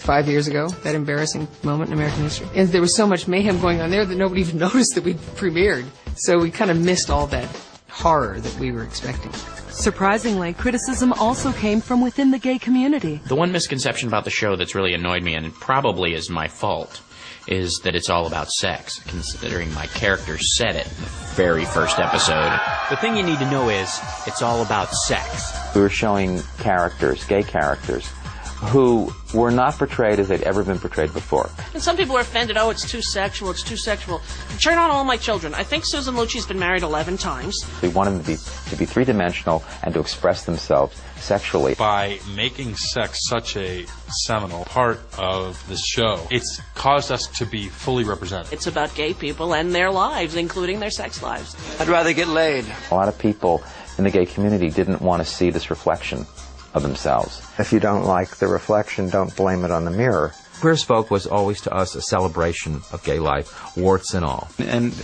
5 years ago, that embarrassing moment in American history. And there was so much mayhem going on there that nobody even noticed that we'd premiered. So we kind of missed all that horror that we were expecting. Surprisingly, criticism also came from within the gay community. The one misconception about the show that's really annoyed me, and probably is my fault, is that it's all about sex, considering my character said it in the very first episode. The thing you need to know is, it's all about sex. We were showing characters, gay characters, who were not portrayed as they'd ever been portrayed before. And some people are offended, oh, it's too sexual, it's too sexual. Turn on all my children. I think Susan Lucci's been married 11 times. We wanted them to be three-dimensional and to express themselves sexually. By making sex such a seminal part of the show, it's caused us to be fully represented. It's about gay people and their lives, including their sex lives. I'd rather get laid. A lot of people in the gay community didn't want to see this reflection of themselves. If you don't like the reflection, don't blame it on the mirror. Queer as Folk was always to us a celebration of gay life, warts and all. And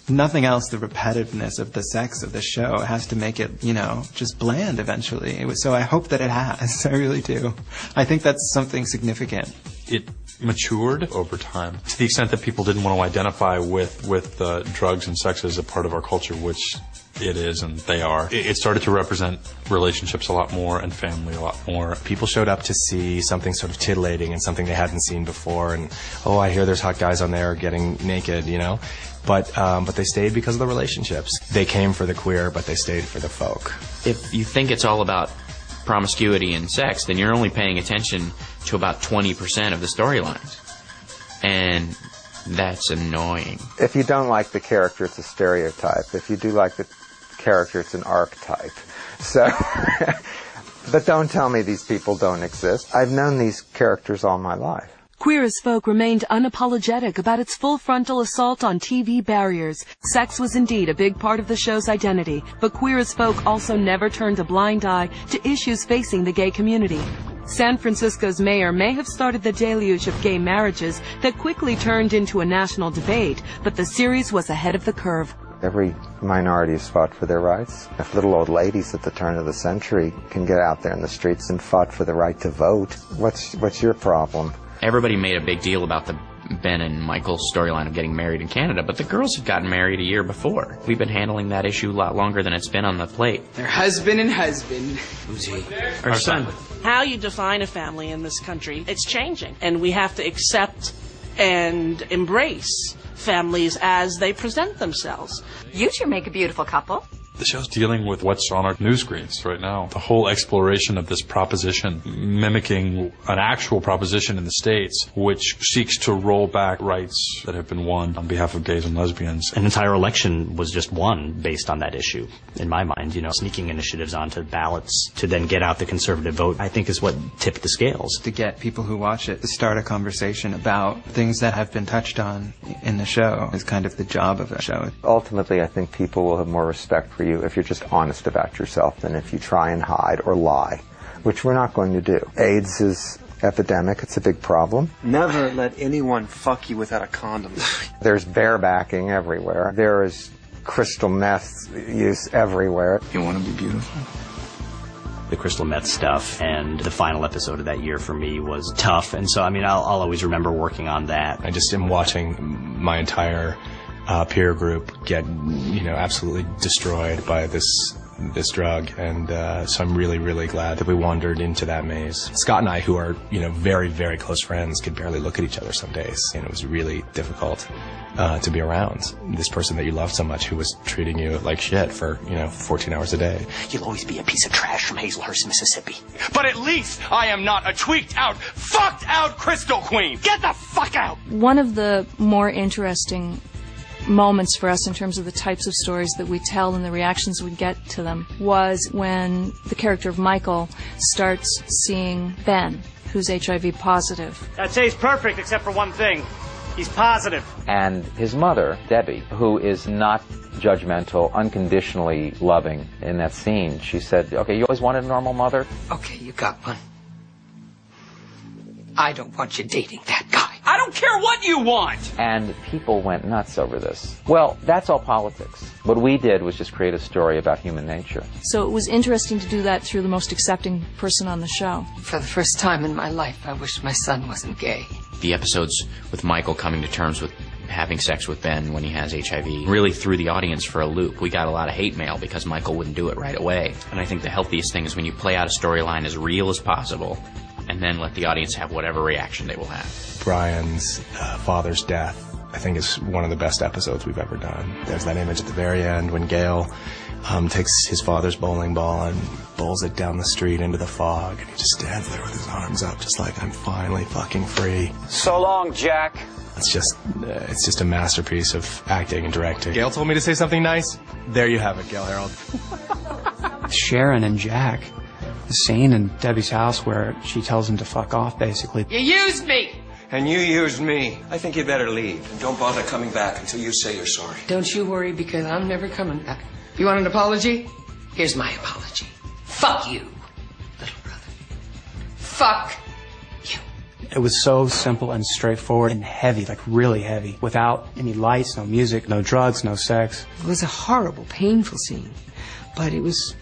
nothing else, the repetitiveness of the sex of the show has to make it, you know, just bland eventually. So I hope that it has. I really do. I think that's something significant. It matured over time to the extent that people didn't want to identify with drugs and sex as a part of our culture, which it is, and they are. It started to represent relationships a lot more and family a lot more. People showed up to see something sort of titillating and something they hadn't seen before, and oh, I hear there's hot guys on there getting naked, you know. But they stayed because of the relationships. They came for the queer, but they stayed for the folk. If you think it's all about promiscuity and sex, then you're only paying attention to about 20% of the storylines. And that's annoying. If you don't like the character, it's a stereotype. If you do like the character, it's an archetype. So, but don't tell me these people don't exist. I've known these characters all my life. Queer as Folk remained unapologetic about its full frontal assault on TV barriers. Sex was indeed a big part of the show's identity, but Queer as Folk also never turned a blind eye to issues facing the gay community. San Francisco's mayor may have started the deluge of gay marriages that quickly turned into a national debate, but the series was ahead of the curve. Every minority has fought for their rights. If little old ladies at the turn of the century can get out there in the streets and fought for the right to vote, what's your problem? Everybody made a big deal about the Ben and Michael storyline of getting married in Canada, but the girls have gotten married a year before. We've been handling that issue a lot longer than it's been on the plate. Their husband and husband. Who's he? Our son. How you define a family in this country, it's changing. And we have to accept and embrace families as they present themselves. You two make a beautiful couple. The show's dealing with what's on our news screens right now. The whole exploration of this proposition, mimicking an actual proposition in the States, which seeks to roll back rights that have been won on behalf of gays and lesbians. An entire election was just won based on that issue, in my mind. You know, sneaking initiatives onto ballots to then get out the conservative vote, I think is what tipped the scales. To get people who watch it to start a conversation about things that have been touched on in the show is kind of the job of the show. Ultimately, I think people will have more respect for you if you're just honest about yourself than if you try and hide or lie, which we're not going to do. AIDS is epidemic. It's a big problem. Never let anyone fuck you without a condom. There's barebacking everywhere. There is crystal meth use everywhere. You want to be beautiful? The crystal meth stuff and the final episode of that year for me was tough, and so I mean I'll always remember working on that. I just am watching my entire peer group get, you know, absolutely destroyed by this drug, and so I'm really, really glad that we wandered into that maze. Scott and I, who are, you know, very, very close friends, could barely look at each other some days, and it was really difficult to be around this person that you loved so much who was treating you like shit for, you know, 14 hours a day. You'll always be a piece of trash from Hazelhurst, Mississippi. But at least I am not a tweaked out, fucked out Crystal Queen. Get the fuck out! One of the more interesting moments for us in terms of the types of stories that we tell and the reactions we get to them was when the character of Michael starts seeing Ben, who's HIV positive. That tastes perfect except for one thing. He's positive. And his mother, Debbie, who is not judgmental, unconditionally loving in that scene, she said, okay, you always wanted a normal mother? Okay, you got one. I don't want you dating that guy. I don't don't care what you want! And people went nuts over this. Well, that's all politics. What we did was just create a story about human nature. So it was interesting to do that through the most accepting person on the show. For the first time in my life, I wish my son wasn't gay. The episodes with Michael coming to terms with having sex with Ben when he has HIV really threw the audience for a loop. We got a lot of hate mail because Michael wouldn't do it right away. And I think the healthiest thing is when you play out a storyline as real as possible and then let the audience have whatever reaction they will have. Brian's father's death, I think, is one of the best episodes we've ever done. There's that image at the very end when Gail takes his father's bowling ball and bowls it down the street into the fog, and he just stands there with his arms up just like, I'm finally fucking free. So long, Jack. It's just a masterpiece of acting and directing. Gail told me to say something nice. There you have it, Gail Harold. Sharon and Jack, the scene in Debbie's house where she tells him to fuck off, basically. You used me! And you used me. I think you better leave. And don't bother coming back until you say you're sorry. Don't you worry, because I'm never coming back. You want an apology? Here's my apology. Fuck you, little brother. Fuck you. It was so simple and straightforward and heavy, like really heavy, without any lights, no music, no drugs, no sex. It was a horrible, painful scene, but it was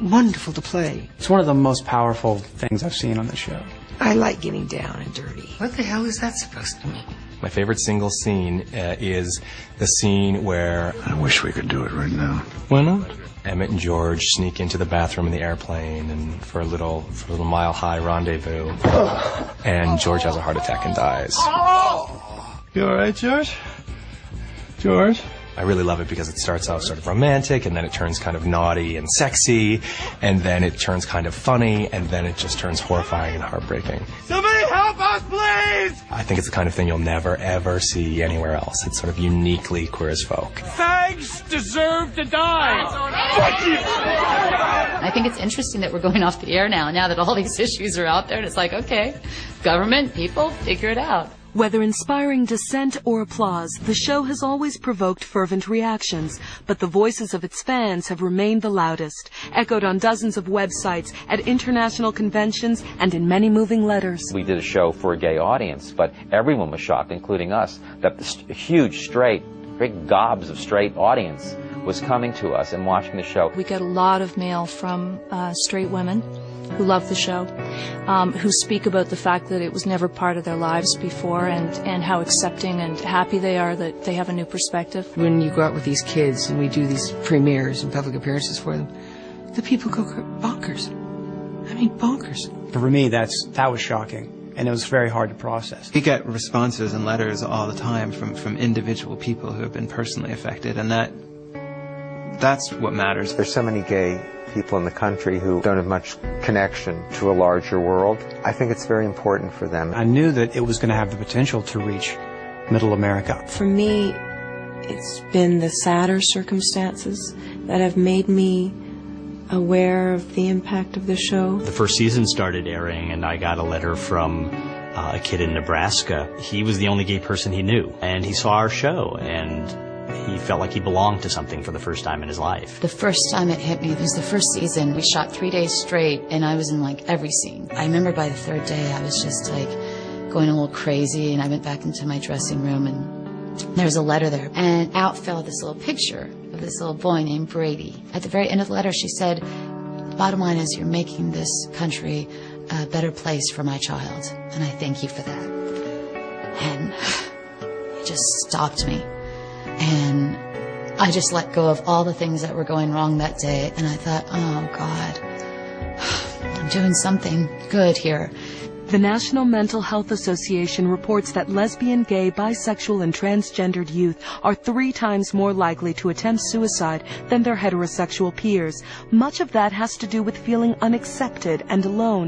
wonderful to play. It's one of the most powerful things I've seen on the show. I like getting down and dirty. What the hell is that supposed to mean? My favorite single scene is the scene where... I wish we could do it right now. Why not? Emmett and George sneak into the bathroom in the airplane and for a little mile-high rendezvous. And George has a heart attack and dies. You all right, George? George? I really love it because it starts off sort of romantic, and then it turns kind of naughty and sexy, and then it turns kind of funny, and then it just turns horrifying and heartbreaking. Somebody help us, please! I think it's the kind of thing you'll never, ever see anywhere else. It's sort of uniquely Queer as Folk. Fags deserve to die! Fuck you! I think it's interesting that we're going off the air now that all these issues are out there, and it's like, okay, government, people, figure it out. Whether inspiring dissent or applause, the show has always provoked fervent reactions, but the voices of its fans have remained the loudest, echoed on dozens of websites, at international conventions, and in many moving letters. We did a show for a gay audience, but everyone was shocked, including us, that this huge, big gobs of straight audience was coming to us and watching the show. We get a lot of mail from straight women who love the show, who speak about the fact that it was never part of their lives before, and how accepting and happy they are that they have a new perspective. When you go out with these kids and we do these premieres and public appearances for them, the people go bonkers. I mean, bonkers. For me, that was shocking, and it was very hard to process. We get responses and letters all the time from individual people who have been personally affected, and that's what matters. There's so many gay people in the country who don't have much connection to a larger world. I think it's very important for them. I knew that it was going to have the potential to reach Middle America. For me, it's been the sadder circumstances that have made me aware of the impact of the show. The first season started airing, and I got a letter from a kid in Nebraska. He was the only gay person he knew, and he saw our show, and he felt like he belonged to something for the first time in his life. The first time it hit me, it was the first season. We shot 3 days straight, and I was in like every scene. I remember by the third day, I was just like going a little crazy, and I went back into my dressing room, and there was a letter there. And out fell this little picture of this little boy named Brady. At the very end of the letter, she said, the bottom line is you're making this country a better place for my child, and I thank you for that. And it just stopped me. And I just let go of all the things that were going wrong that day. And I thought, oh, God, I'm doing something good here. The National Mental Health Association reports that lesbian, gay, bisexual, and transgendered youth are 3 times more likely to attempt suicide than their heterosexual peers. Much of that has to do with feeling unaccepted and alone.